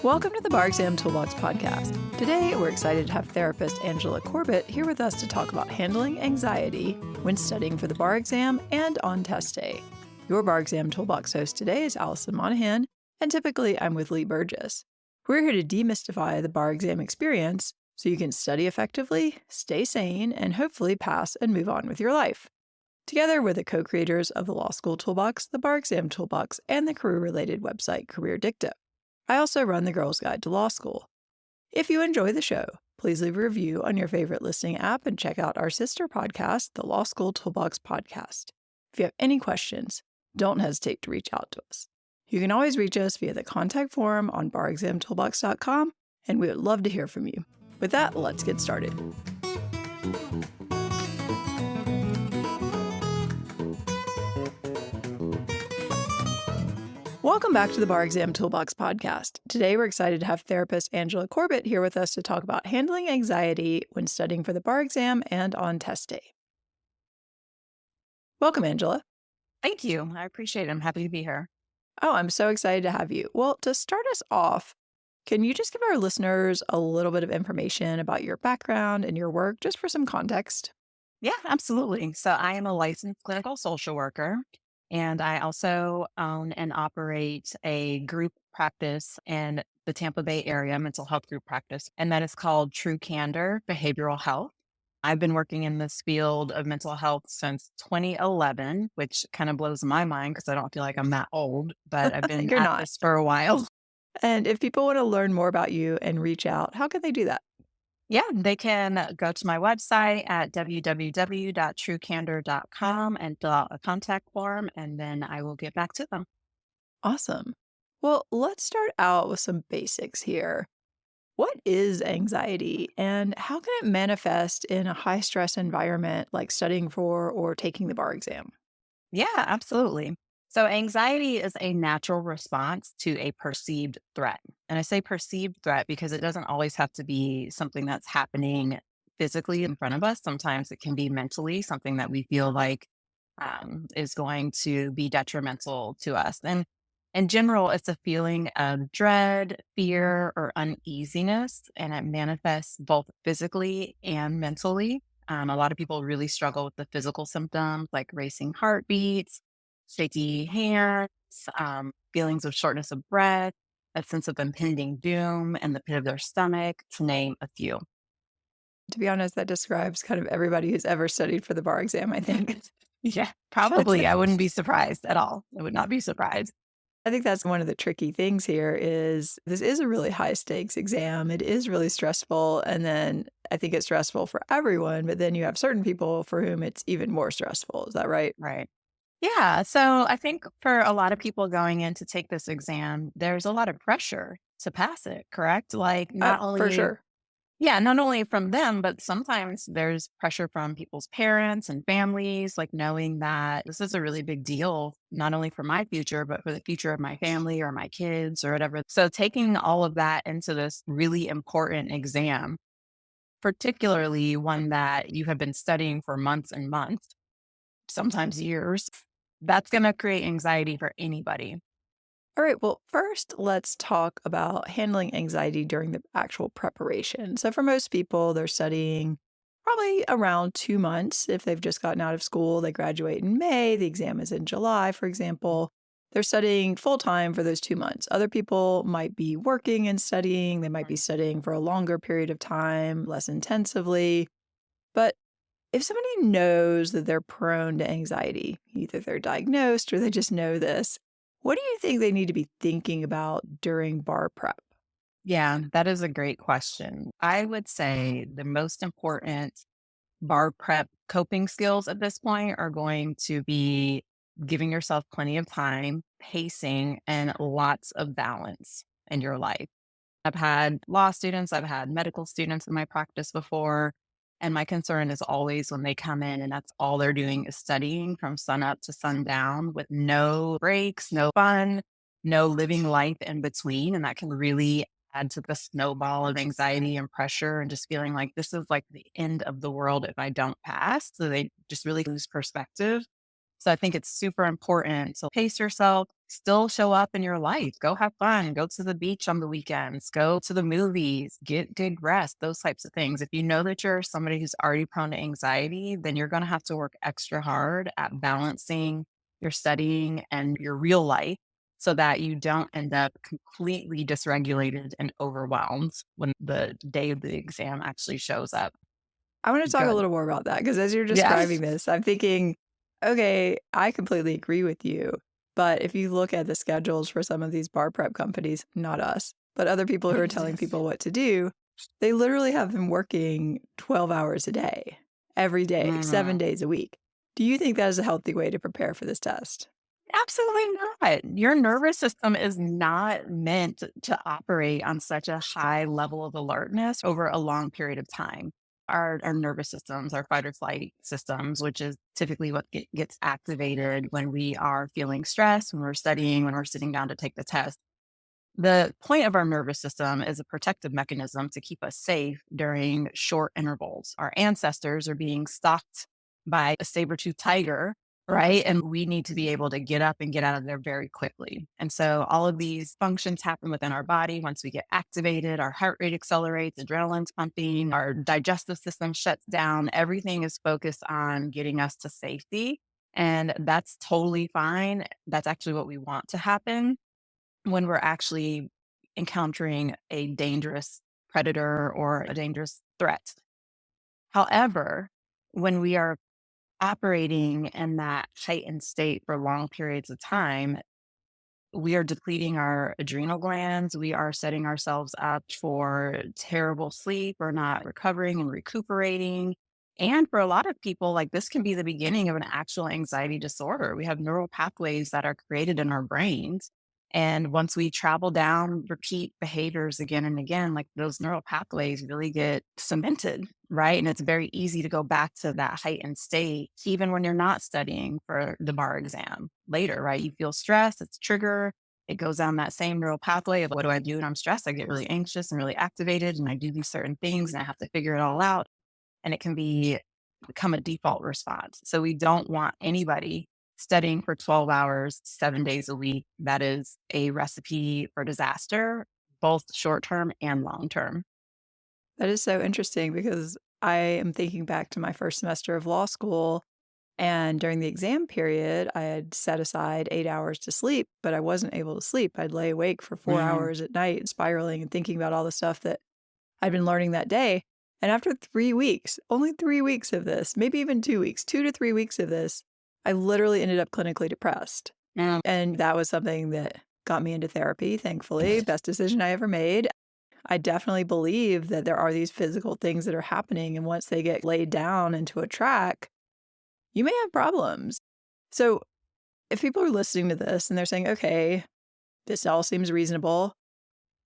Welcome to the Bar Exam Toolbox podcast. Today, we're excited to have therapist Angela Corbett here with us to talk about handling anxiety when studying for the bar exam and on test day. Your Bar Exam Toolbox host today is Alison Monahan, and typically I'm with Lee Burgess. We're here to demystify the bar exam experience so you can study effectively, stay sane, and hopefully pass and move on with your life. Together, we're the co-creators of the Law School Toolbox, the Bar Exam Toolbox, and the career-related website Career Dicta. I also run the Girls Guide to Law School. If you enjoy the show, please leave a review on your favorite listening app and check out our sister podcast, the Law School Toolbox Podcast. If you have any questions, don't hesitate to reach out to us. You can always reach us via the contact form on barexamtoolbox.com, and we would love to hear from you. With that, let's get started. Welcome back to the Bar Exam Toolbox podcast. Today, we're excited to have therapist Angela Corbett here with us to talk about handling anxiety when studying for the bar exam and on test day. Welcome, Angela. Thank you. I appreciate it. I'm happy to be here. Oh, I'm so excited to have you. Well, to start us off, can you just give our listeners a little bit of information about your background and your work, just for some context? Yeah, absolutely. So I am a licensed clinical social worker, and I also own and operate a group practice in the Tampa Bay area, mental health group practice, and that is called TrueCandor Behavioral Health. I've been working in this field of mental health since 2011, which kind of blows my mind because I don't feel like I'm that old, but I've been You're at not. this for a while. And if people want to learn more about you and reach out, how can they do that? Yeah, they can go to my website at www.truecandor.com and fill out a contact form, and then I will get back to them. Awesome. Well, let's start out with some basics here. What is anxiety and how can it manifest in a high stress environment like studying for or taking the bar exam? Yeah, absolutely. So, anxiety is a natural response to a perceived threat. And I say perceived threat because it doesn't always have to be something that's happening physically in front of us. Sometimes it can be mentally, something that we feel like is going to be detrimental to us. And in general, it's a feeling of dread, fear, or uneasiness, and it manifests both physically and mentally. A lot of people really struggle with the physical symptoms like racing heartbeats, shaky hands, feelings of shortness of breath, a sense of impending doom, and the pit of their stomach, to name a few. To be honest, that describes kind of everybody who's ever studied for the bar exam, I think. Yeah, probably. I wouldn't be surprised at all. I would not be surprised. I think that's one of the tricky things here is this is a really high stakes exam. It is really stressful. And then I think it's stressful for everyone, but then you have certain people for whom it's even more stressful. Is that right? Right. Yeah. So I think for a lot of people going in to take this exam, there's a lot of pressure to pass it, correct? Like For sure. not only from them, but sometimes there's pressure from people's parents and families, like knowing that this is a really big deal, not only for my future, but for the future of my family or my kids or whatever. So taking all of that into this really important exam, particularly one that you have been studying for months and months, sometimes years, that's going to create anxiety for anybody. All right. Well, first, let's talk about handling anxiety during the actual preparation. So, for most people, they're studying probably around 2 months. If they've just gotten out of school, they graduate in May, the exam is in July, for example. They're studying full time for those 2 months. Other people might be working and studying. They might be studying for a longer period of time, less intensively. But if somebody knows that they're prone to anxiety, either they're diagnosed or they just know this, what do you think they need to be thinking about during bar prep? Yeah, that is a great question. I would say the most important bar prep coping skills at this point are going to be giving yourself plenty of time, pacing, and lots of balance in your life. I've had law students, I've had medical students in my practice before. And my concern is always when they come in and that's all they're doing is studying from sun up to sundown with no breaks, no fun, no living life in between. And that can really add to the snowball of anxiety and pressure and just feeling like this is like the end of the world if I don't pass. So they just really lose perspective. So I think it's super important. So pace yourself, still show up in your life, go have fun, go to the beach on the weekends, go to the movies, get good rest, those types of things. If you know that you're somebody who's already prone to anxiety, then you're going to have to work extra hard at balancing your studying and your real life so that you don't end up completely dysregulated and overwhelmed when the day of the exam actually shows up. I want to talk a Good. little more about that because as you're Yes. describing this, I'm thinking, okay, I completely agree with you. But if you look at the schedules for some of these bar prep companies, not us, but other people who are telling people what to do, they literally have them working 12 hours a day, every day, 7 days a week. Do you think that is a healthy way to prepare for this test? Absolutely not. Your nervous system is not meant to operate on such a high level of alertness over a long period of time. Our nervous systems, our fight or flight systems, which is typically what gets activated when we are feeling stressed, when we're studying, when we're sitting down to take the test. The point of our nervous system is a protective mechanism to keep us safe during short intervals. Our ancestors are being stalked by a saber-toothed tiger, right? And we need to be able to get up and get out of there very quickly. And so all of these functions happen within our body. Once we get activated, our heart rate accelerates, adrenaline's pumping, our digestive system shuts down. Everything is focused on getting us to safety. And that's totally fine. That's actually what we want to happen when we're actually encountering a dangerous predator or a dangerous threat. However, when we are operating in that heightened state for long periods of time, we are depleting our adrenal glands. We are setting ourselves up for terrible sleep. We're not recovering and recuperating. And for a lot of people, like this can be the beginning of an actual anxiety disorder. We have neural pathways that are created in our brains. And once we travel down repeat behaviors again and again, like those neural pathways really get cemented, right? And it's very easy to go back to that heightened state, even when you're not studying for the bar exam later, right? You feel stress, it's trigger. It goes down that same neural pathway of what do I do when I'm stressed? I get really anxious and really activated, and I do these certain things and I have to figure it all out. And it can become a default response. So we don't want anybody studying for 12 hours, 7 days a week. That is a recipe for disaster, both short term and long term. That is so interesting because I am thinking back to my first semester of law school. And during the exam period, I had set aside 8 hours to sleep, but I wasn't able to sleep. I'd lay awake for 4 hours at night, spiraling and thinking about all the stuff that I'd been learning that day. And after 3 weeks, only 3 weeks of this, maybe even 2 weeks, 2 to 3 weeks of this, I literally ended up clinically depressed. Mm. And that was something that got me into therapy, thankfully. Best decision I ever made. I definitely believe that there are these physical things that are happening. And once they get laid down into a track, you may have problems. So if people are listening to this and they're saying, okay, this all seems reasonable,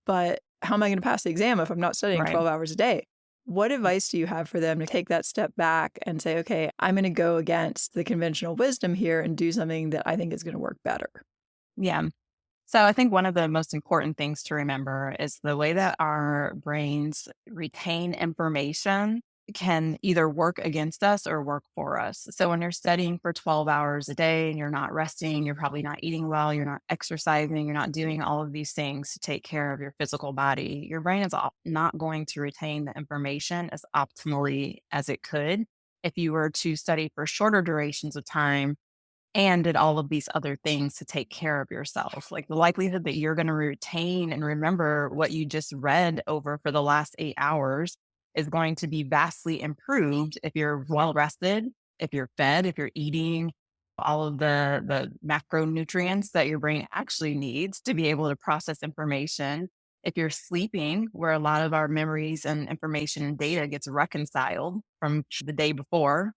but how am I going to pass the exam if I'm not studying Right. 12 hours a day? What advice do you have for them to take that step back and say, okay, I'm going to go against the conventional wisdom here and do something that I think is going to work better? Yeah. So I think one of the most important things to remember is the way that our brains retain information can either work against us or work for us. So when you're studying for 12 hours a day and you're not resting, you're probably not eating well, you're not exercising, you're not doing all of these things to take care of your physical body, your brain is not going to retain the information as optimally as it could if you were to study for shorter durations of time and did all of these other things to take care of yourself. Like the likelihood that you're going to retain and remember what you just read over for the last 8 hours is going to be vastly improved if you're well rested, if you're fed, if you're eating all of the macronutrients that your brain actually needs to be able to process information. If you're sleeping, where a lot of our memories and information and data gets reconciled from the day before,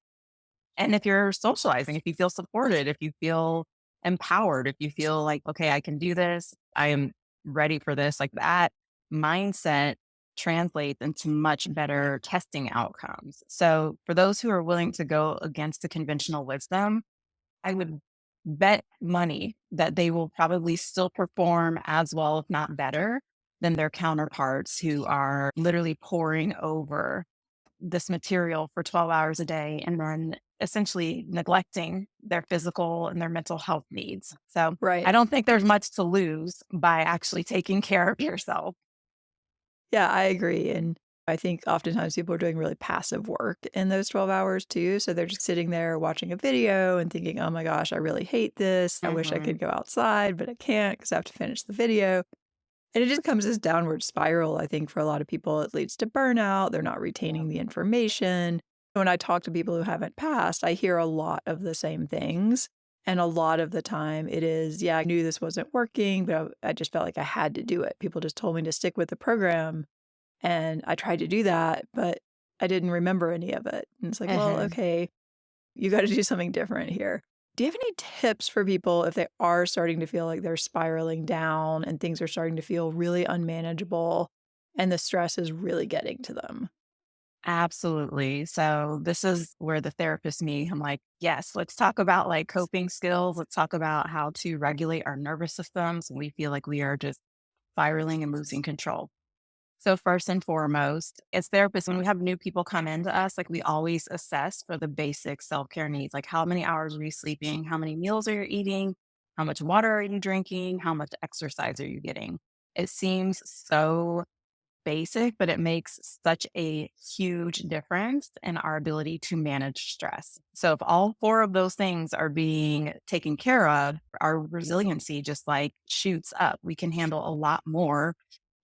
and if you're socializing, if you feel supported, if you feel empowered, if you feel like, okay, I can do this, I am ready for this, like that mindset translates into much better testing outcomes. So for those who are willing to go against the conventional wisdom, I would bet money that they will probably still perform as well, if not better, than their counterparts who are literally pouring over this material for 12 hours a day and then essentially neglecting their physical and their mental health needs. So I Right. don't think there's much to lose by actually taking care of yourself. Yeah, I agree. And I think oftentimes people are doing really passive work in those 12 hours too. So they're just sitting there watching a video and thinking, oh my gosh, I really hate this. I wish I Hmm. could go outside, but I can't because I have to finish the video. And it just comes this downward spiral. I think for a lot of people, it leads to burnout. They're not Yeah. retaining the information. When I talk to people who haven't passed, I hear a lot of the same things. And a lot of the time it is, yeah, I knew this wasn't working, but I just felt like I had to do it. People just told me to stick with the program. And I tried to do that, but I didn't remember any of it. And it's like, well, Hmm. okay, you got to do something different here. Do you have any tips for people if they are starting to feel like they're spiraling down and things are starting to feel really unmanageable and the stress is really getting to them? Absolutely. So this is where the therapist me, I'm like, yes, let's talk about like coping skills. Let's talk about how to regulate our nervous systems when we feel like we are just spiraling and losing control. So first and foremost, as therapists, when we have new people come into us, like we always assess for the basic self-care needs, like how many hours are you sleeping? How many meals are you eating? How much water are you drinking? How much exercise are you getting? It seems so basic, but it makes such a huge difference in our ability to manage stress. So if all four of those things are being taken care of, our resiliency just like shoots up. We can handle a lot more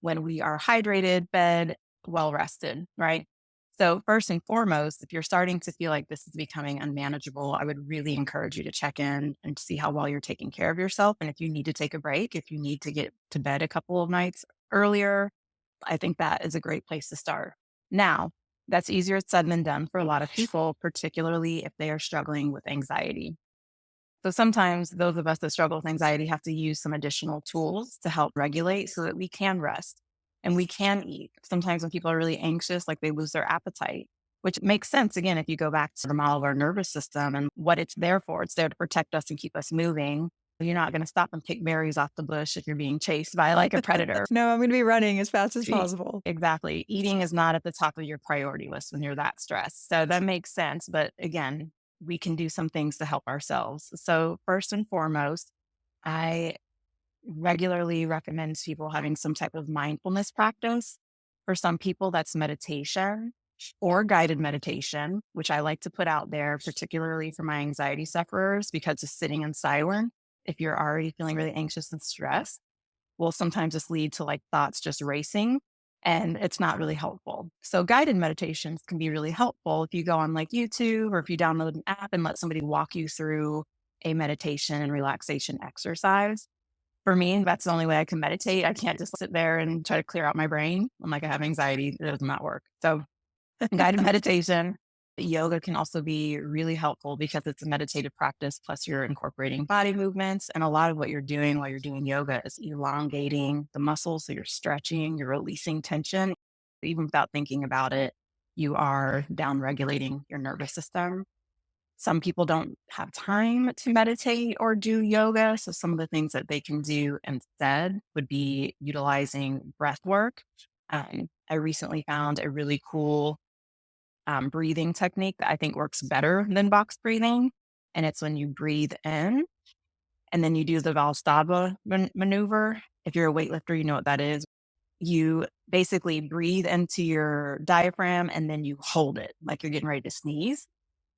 when we are hydrated, fed, well rested, right? So first and foremost, if you're starting to feel like this is becoming unmanageable, I would really encourage you to check in and see how well you're taking care of yourself. And if you need to take a break, if you need to get to bed a couple of nights earlier, I think that is a great place to start. Now, that's easier said than done for a lot of people, particularly if they are struggling with anxiety. So sometimes those of us that struggle with anxiety have to use some additional tools to help regulate so that we can rest and we can eat. Sometimes when people are really anxious, like they lose their appetite, which makes sense. Again, if you go back to the model of our nervous system and what it's there for, it's there to protect us and keep us moving. You're not going to stop and pick berries off the bush if you're being chased by like a predator. No, I'm going to be running as fast as She possible. Exactly. Eating is not at the top of your priority list when you're that stressed. So that makes sense. But again, we can do some things to help ourselves. So, first and foremost, I regularly recommend people having some type of mindfulness practice. For some people, that's meditation or guided meditation, which I like to put out there, particularly for my anxiety sufferers, because just sitting in silence, if you're already feeling really anxious and stressed, will sometimes just lead to like thoughts just racing and it's not really helpful. So guided meditations can be really helpful if you go on like YouTube or if you download an app and let somebody walk you through a meditation and relaxation exercise. For me, that's the only way I can meditate. I can't just sit there and try to clear out my brain. I'm like, I have anxiety. It does not work. So guided meditation. Yoga can also be really helpful because it's a meditative practice, plus you're incorporating body movements. And a lot of what you're doing while you're doing yoga is elongating the muscles. So you're stretching, you're releasing tension. Even without thinking about it, you are down regulating your nervous system. Some people don't have time to meditate or do yoga. So some of the things that they can do instead would be utilizing breath work. I recently found a really cool breathing technique that I think works better than box breathing. And it's when you breathe in and then you do the Valstaba maneuver. If you're a weightlifter, you know what that is. You basically breathe into your diaphragm and then you hold it like you're getting ready to sneeze.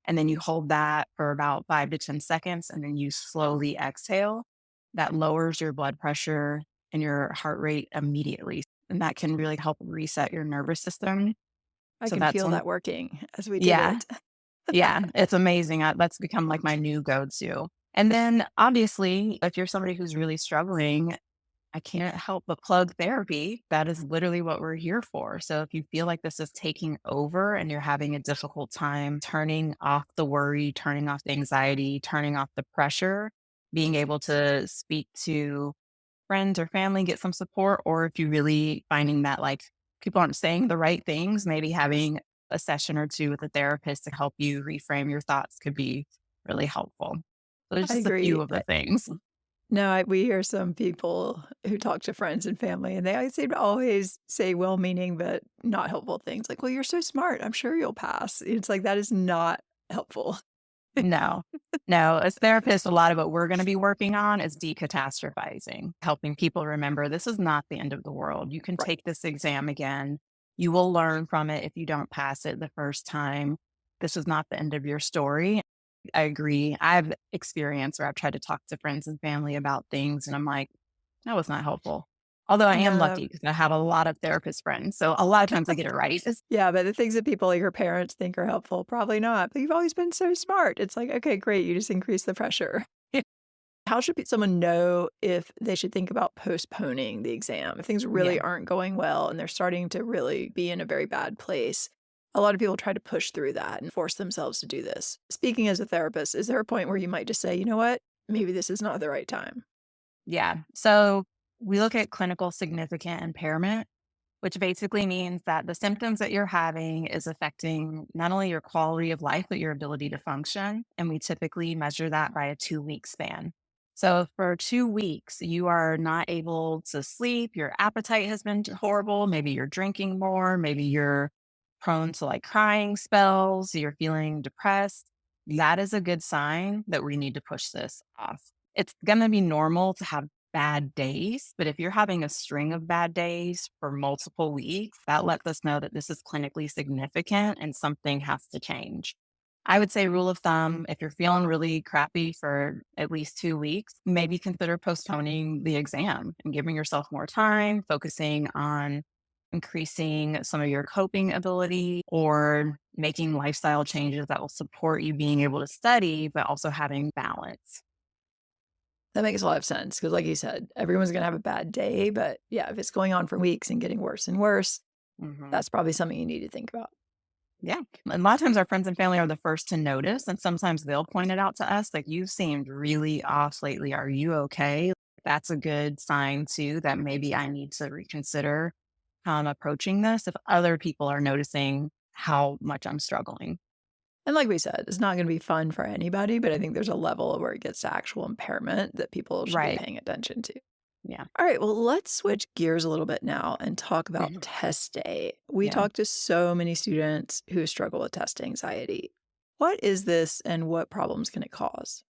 And then you hold that for about 5 to 10 seconds and then you slowly exhale. That lowers your blood pressure and your heart rate immediately. And that can really help reset your nervous system. I So can that's feel one. that working as we did Yeah. it. Yeah, it's amazing. That's become like my new go-to. And then obviously, if you're somebody who's really struggling, I can't help but plug therapy. That is literally what we're here for. So if you feel like this is taking over and you're having a difficult time turning off the worry, turning off the anxiety, turning off the pressure, being able to speak to friends or family, get some support, or if you really finding that like people aren't saying the right things, maybe having a session or two with a therapist to help you reframe your thoughts could be really helpful. So there's I just a few agree. of the things. No, we hear some people who talk to friends and family, and they always seem to always say well-meaning but not helpful things like, "Well, you're so smart. I'm sure you'll pass." It's like, that is not helpful. No, no. As therapists, a lot of what we're going to be working on is decatastrophizing, helping people remember this is not the end of the world. You can Right. take this exam again. You will learn from it if you don't pass it the first time. This is not the end of your story. I agree. I've experienced where I've tried to talk to friends and family about things, and I'm like, that was not helpful. Although I am No, lucky because I have a lot of therapist friends. So a lot of times I get it right. yeah, but the things that people like your parents think are helpful, probably not. But you've always been so smart. It's like, okay, great. You just increase the pressure. How should someone know if they should think about postponing the exam? If things Yeah. really aren't going well and they're starting to really be in a very bad place, a lot of people try to push through that and force themselves to do this. Speaking as a therapist, is there a point where you might just say, you know what? Maybe this is not the right time? Yeah. So we look at clinical significant impairment, which basically means that the symptoms that you're having is affecting not only your quality of life, but your ability to function. And we typically measure that by a 2 week span. So for 2 weeks, you are not able to sleep. Your appetite has been horrible. Maybe you're drinking more. Maybe you're prone to like crying spells. You're feeling depressed. That is a good sign that we need to push this off. It's going to be normal to have bad days, but if you're having a string of bad days for multiple weeks, that lets us know that this is clinically significant and something has to change. I would say, rule of thumb, if you're feeling really crappy for at least 2 weeks, maybe consider postponing the exam and giving yourself more time, focusing on increasing some of your coping ability or making lifestyle changes that will support you being able to study, but also having balance. That makes a lot of sense because, like you said, everyone's going to have a bad day. But yeah, if it's going on for weeks and getting worse and worse, Mhm. that's probably something you need to think about. Yeah. And a lot of times our friends and family are the first to notice, and sometimes they'll point it out to us, like, you seemed really off lately. Are you okay? That's a good sign too that maybe I need to reconsider how I'm approaching this if other people are noticing how much I'm struggling. And like we said, it's not going to be fun for anybody, but I think there's a level where it gets to actual impairment that people should be Right. paying attention to. Yeah. All right, well, let's switch gears a little bit now and talk about Mhm. test day. We Yeah. talk to so many students who struggle with test anxiety. What is this and what problems can it cause?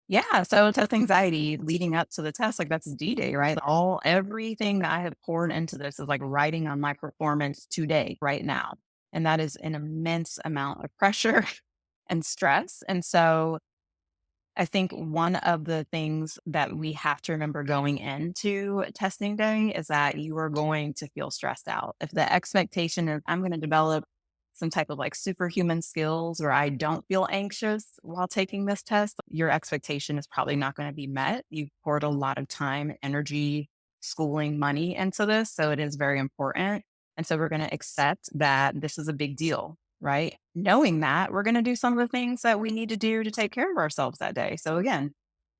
Yeah. So test anxiety leading up to the test, like that's D-Day, right? Everything that I have poured into this is like writing on my performance today, right now. And that is an immense amount of pressure and stress. And so I think one of the things that we have to remember going into testing day is that you are going to feel stressed out. If the expectation is I'm going to develop some type of like superhuman skills where I don't feel anxious while taking this test, your expectation is probably not going to be met. You've poured a lot of time, energy, schooling, money into this. So it is very important. And so we're going to accept that this is a big deal, right? Knowing that we're going to do some of the things that we need to do to take care of ourselves that day. So again,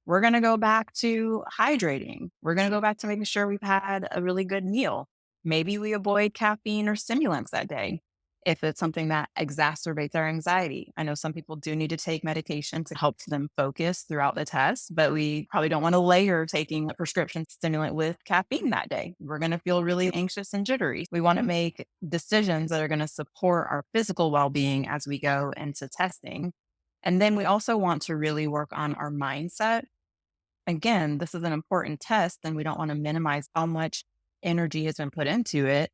we're going to go back to hydrating. We're going to go back to making sure we've had a really good meal. Maybe we avoid caffeine or stimulants that day if it's something that exacerbates our anxiety. I know some people do need to take medication to help them focus throughout the test, but we probably don't want to layer taking a prescription stimulant with caffeine that day. We're going to feel really anxious and jittery. We want to make decisions that are going to support our physical well being as we go into testing. And then we also want to really work on our mindset. Again, this is an important test, and we don't want to minimize how much energy has been put into it,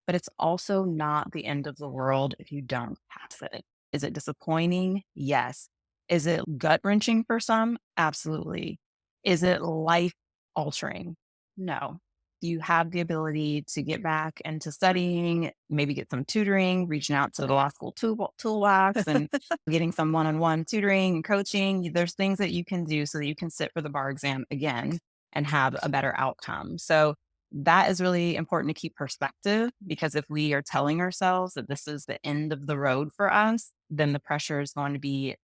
but it's also not the end of the world if you don't pass it. Is it disappointing? Yes. Is it gut wrenching for some? Absolutely. Is it life altering? No. You have the ability to get back into studying, maybe get some tutoring, reaching out to the law school toolbox and getting some one on one tutoring and coaching. There's things that you can do so that you can sit for the bar exam again and have a better outcome. So, that is really important to keep perspective because if we are telling ourselves that this is the end of the road for us, then the pressure is going to be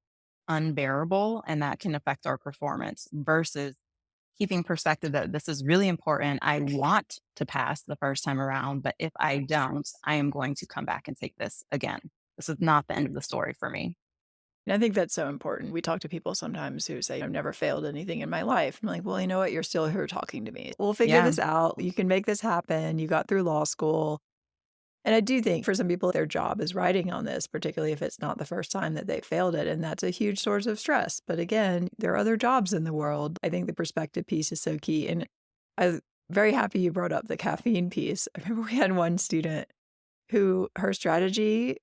unbearable and that can affect our performance versus keeping perspective that this is really important. I want to pass the first time around, but if I don't, I am going to come back and take this again. This is not the end of the story for me. And I think that's so important. We talk to people sometimes who say, I've never failed anything in my life. I'm like, well, you know what? You're still here talking to me. We'll figure Yeah. this out. You can make this happen. You got through law school. And I do think for some people, their job is writing on this, particularly if it's not the first time that they failed it. And that's a huge source of stress. But again, there are other jobs in the world. I think the perspective piece is so key. And I'm very happy you brought up the caffeine piece. I remember we had one student who her strategy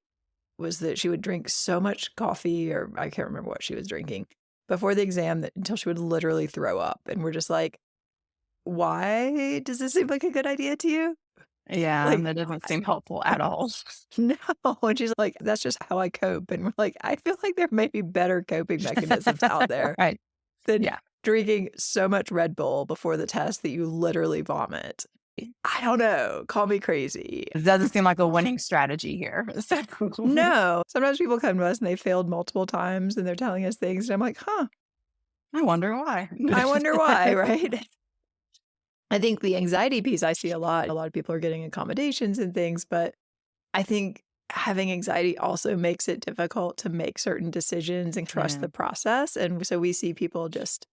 was that she would drink so much coffee, or I can't remember what she was drinking, before the exam that until she would literally throw up. And we're just like, why does this seem like a good idea to you? Yeah, Like, and that doesn't seem helpful at all. no. And she's like, that's just how I cope. And we're like, I feel like there may be better coping mechanisms out there Right. than Yeah. drinking so much Red Bull before the test that you literally vomit. I don't know. Call me crazy. It doesn't seem like a winning strategy here. So No. Sometimes people come to us and they failed multiple times and they're telling us things. And I'm like, huh, I wonder why. I wonder why, right? I think the anxiety piece I see a lot. A lot of people are getting accommodations and things, but I think having anxiety also makes it difficult to make certain decisions and trust Yeah. the process. And so we see people just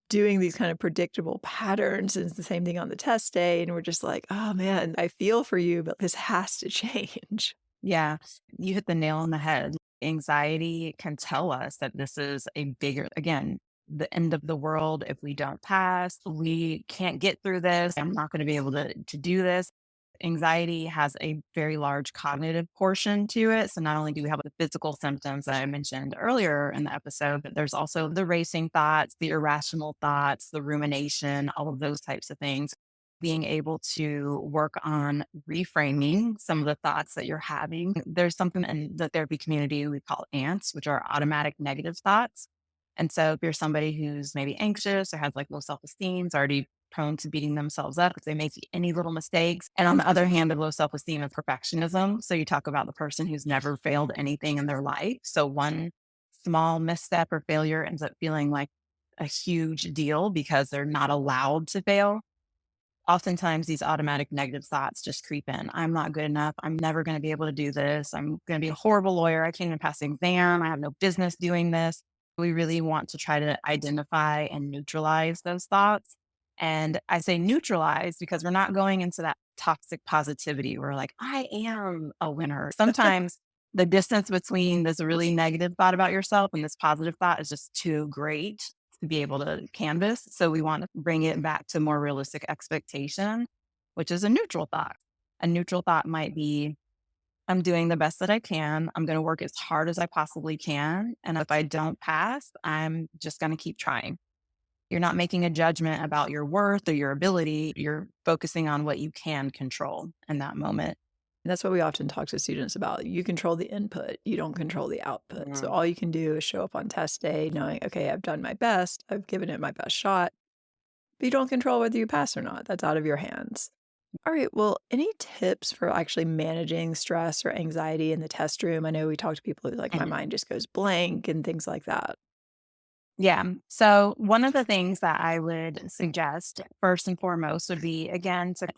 doing these kind of predictable patterns. And it's the same thing on the test day. And we're just like, oh man, I feel for you, but this has to change. Yeah, you hit the nail on the head. Anxiety can tell us that this is a bigger, again, the end of the world if we don't pass. We can't get through this. I'm not going to be able to do this. Anxiety has a very large cognitive portion to it. So not only do we have the physical symptoms that I mentioned earlier in the episode, but there's also the racing thoughts, the irrational thoughts, the rumination, all of those types of things. Being able to work on reframing some of the thoughts that you're having. There's something in the therapy community we call ants, which are automatic negative thoughts. And so if you're somebody who's maybe anxious or has like low self-esteem, is already prone to beating themselves up if they make any little mistakes. And on the other hand, the low self-esteem is perfectionism. So you talk about the person who's never failed anything in their life. So one small misstep or failure ends up feeling like a huge deal because they're not allowed to fail. Oftentimes these automatic negative thoughts just creep in. I'm not good enough. I'm never going to be able to do this. I'm going to be a horrible lawyer. I can't even pass the exam. I have no business doing this. We really want to try to identify and neutralize those thoughts. And I say neutralize because we're not going into that toxic positivity. We're like, I am a winner. Sometimes the distance between this really negative thought about yourself and this positive thought is just too great to be able to canvas. So we want to bring it back to more realistic expectation, which is a neutral thought. A neutral thought might be, I'm doing the best that I can. I'm going to work as hard as I possibly can. And if I don't pass, I'm just going to keep trying. You're not making a judgment about your worth or your ability. You're focusing on what you can control in that moment. And that's what we often talk to students about. You control the input, you don't control the output. So Mm. all you can do is show up on test day knowing, okay, I've done my best, I've given it my best shot, but you don't control whether you pass or not. That's out of your hands. All right, well, any tips for actually managing stress or anxiety in the test room? I know we talk to people who like, my mind just goes blank and things like that. Yeah. So one of the things that I would suggest first and foremost would be, again, to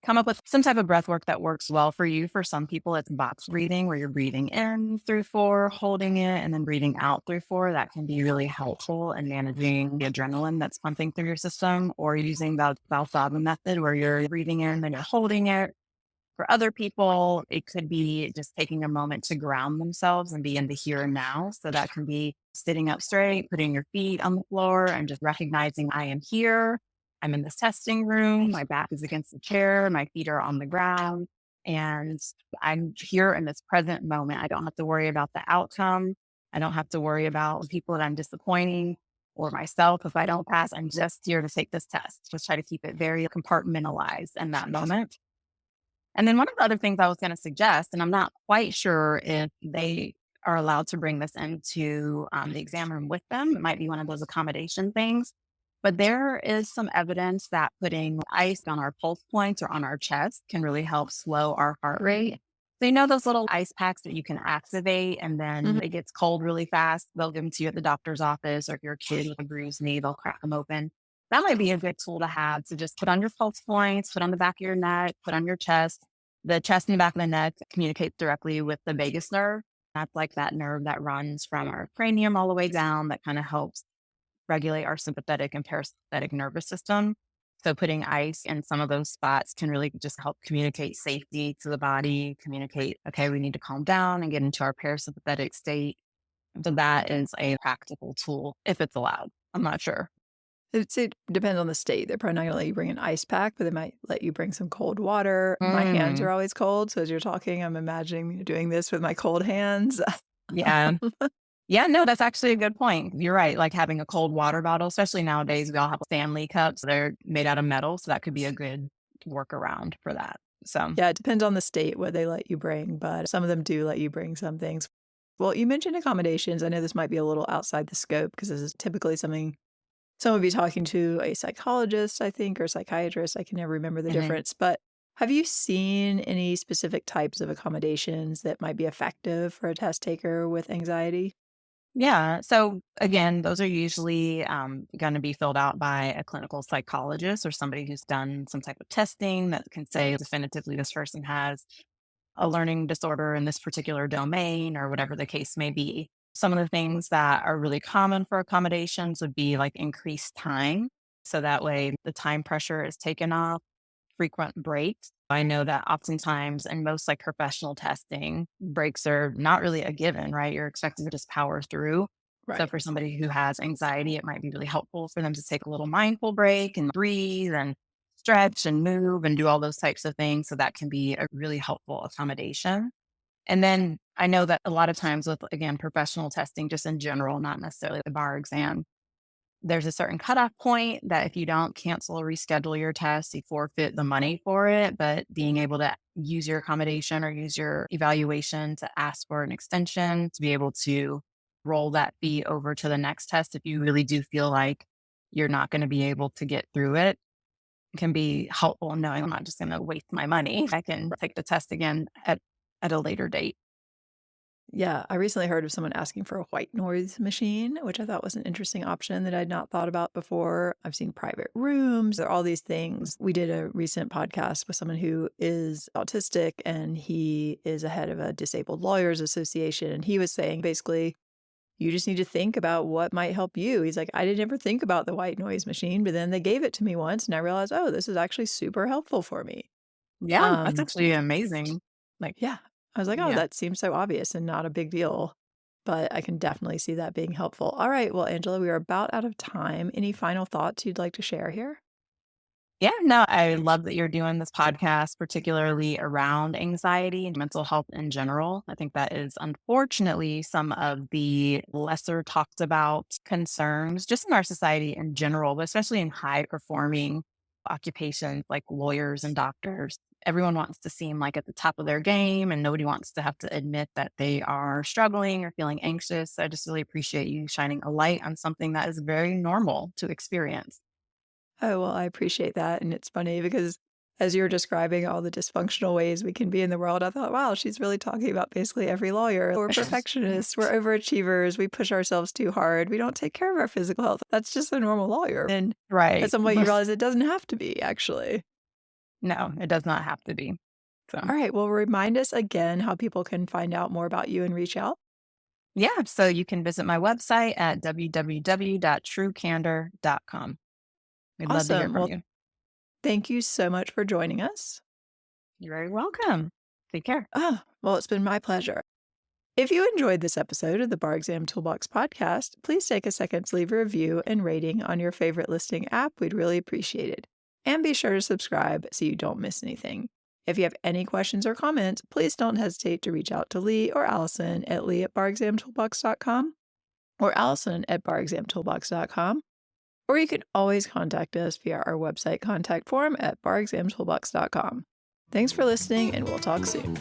come up with some type of breath work that works well for you. For some people, it's box breathing, where you're breathing in through 4, holding it, and then breathing out through 4. That can be really helpful in managing the adrenaline that's pumping through your system, or using the Valsalva method, where you're breathing in, then you're holding it. For other people, it could be just taking a moment to ground themselves and be in the here and now. So that can be sitting up straight, putting your feet on the floor and just recognizing I am here. I'm in this testing room. My back is against the chair. My feet are on the ground. And I'm here in this present moment. I don't have to worry about the outcome. I don't have to worry about the people that I'm disappointing or myself if I don't pass. I'm just here to take this test. Just try to keep it very compartmentalized in that moment. And then one of the other things I was going to suggest, and I'm not quite sure if they are allowed to bring this into the exam room with them. It might be one of those accommodation things. But there is some evidence that putting ice on our pulse points or on our chest can really help slow our heart rate. So, you know, those little ice packs that you can activate and then it gets cold really fast. They'll give them to you at the doctor's office, or if you're a kid with a bruised knee, they'll crack them open. That might be a good tool to have, to just put on your pulse points, put on the back of your neck, put on your chest. The chest and the back of the neck communicates directly with the vagus nerve. That's like that nerve that runs from our cranium all the way down that kind of helps regulate our sympathetic and parasympathetic nervous system. So putting ice in some of those spots can really just help communicate safety to the body, communicate, okay, we need to calm down and get into our parasympathetic state. So that is a practical tool if it's allowed. I'm not sure. It depends on the state. They're probably not gonna let you bring an ice pack, but they might let you bring some cold water. My hands Mm, are always cold, so as you're talking, I'm imagining doing this with my cold hands. yeah. Yeah, no, that's actually a good point. You're right. Like having a cold water bottle, especially nowadays, we all have Stanley cups. They're made out of metal. So that could be a good workaround for that. So, Yeah, it depends on the state what they let you bring, but some of them do let you bring some things. Well, you mentioned accommodations. I know this might be a little outside the scope because this is typically something someone would be talking to a psychologist, I think, or psychiatrist. I can never remember the mhm. difference. But have you seen any specific types of accommodations that might be effective for a test taker with anxiety? Yeah. So again, those are usually going to be filled out by a clinical psychologist or somebody who's done some type of testing that can say definitively this person has a learning disorder in this particular domain or whatever the case may be. Some of the things that are really common for accommodations would be like increased time. So that way the time pressure is taken off, frequent breaks. I know that oftentimes in most like professional testing, breaks are not really a given, right? You're expected to just power through. So Right. for somebody who has anxiety, it might be really helpful for them to take a little mindful break and breathe and stretch and move and do all those types of things. So that can be a really helpful accommodation. And then I know that a lot of times with, again, professional testing, just in general, not necessarily the bar exam, there's a certain cutoff point that if you don't cancel or reschedule your test, you forfeit the money for it. But being able to use your accommodation or use your evaluation to ask for an extension to be able to roll that fee over to the next test if you really do feel like you're not going to be able to get through it can be helpful in knowing I'm not just going to waste my money. I can take the test again at a later date. Yeah, I recently heard of someone asking for a white noise machine, which I thought was an interesting option that I'd not thought about before. I've seen private rooms, there are all these things. We did a recent podcast with someone who is autistic and he is a head of a disabled lawyers association. And he was saying basically, you just need to think about what might help you. He's like, I didn't ever think about the white noise machine, but then they gave it to me once and I realized, oh, this is actually super helpful for me. Yeah, that's Um, actually amazing. Like, yeah. I was like, "Oh, yeah. that seems so obvious and not a big deal." But I can definitely see that being helpful. All right. Well, Angela, we are about out of time. Any final thoughts you'd like to share here? Yeah, no, I love that you're doing this podcast, particularly around anxiety and mental health in general. I think that is unfortunately some of the lesser talked about concerns just in our society in general, but especially in high performing occupations like lawyers and doctors. Everyone wants to seem like at the top of their game and nobody wants to have to admit that they are struggling or feeling anxious. I just really appreciate you shining a light on something that is very normal to experience. Oh, well, I appreciate that. And it's funny because as you're describing all the dysfunctional ways we can be in the world, I thought, wow, she's really talking about basically every lawyer. We're perfectionists, we're overachievers, we push ourselves too hard, we don't take care of our physical health. That's just a normal lawyer. And at Right. some point, you realize it doesn't have to be, actually. No, it does not have to be. So, All right. Well, remind us again how people can find out more about you and reach out. yeah, so you can visit my website at www.truecandor.com. We'd love to hear Awesome. from Well, you. thank you so much for joining us. You're very welcome. Take care. Oh, well, it's been my pleasure. If you enjoyed this episode of the Bar Exam Toolbox podcast, please take a second to leave a review and rating on your favorite listing app. We'd really appreciate it. And be sure to subscribe so you don't miss anything. If you have any questions or comments, please don't hesitate to reach out to Lee or Allison at lee@barexamtoolbox.com or allison@barexamtoolbox.com. Or you can always contact us via our website contact form at barexamtoolbox.com. Thanks for listening, and we'll talk soon.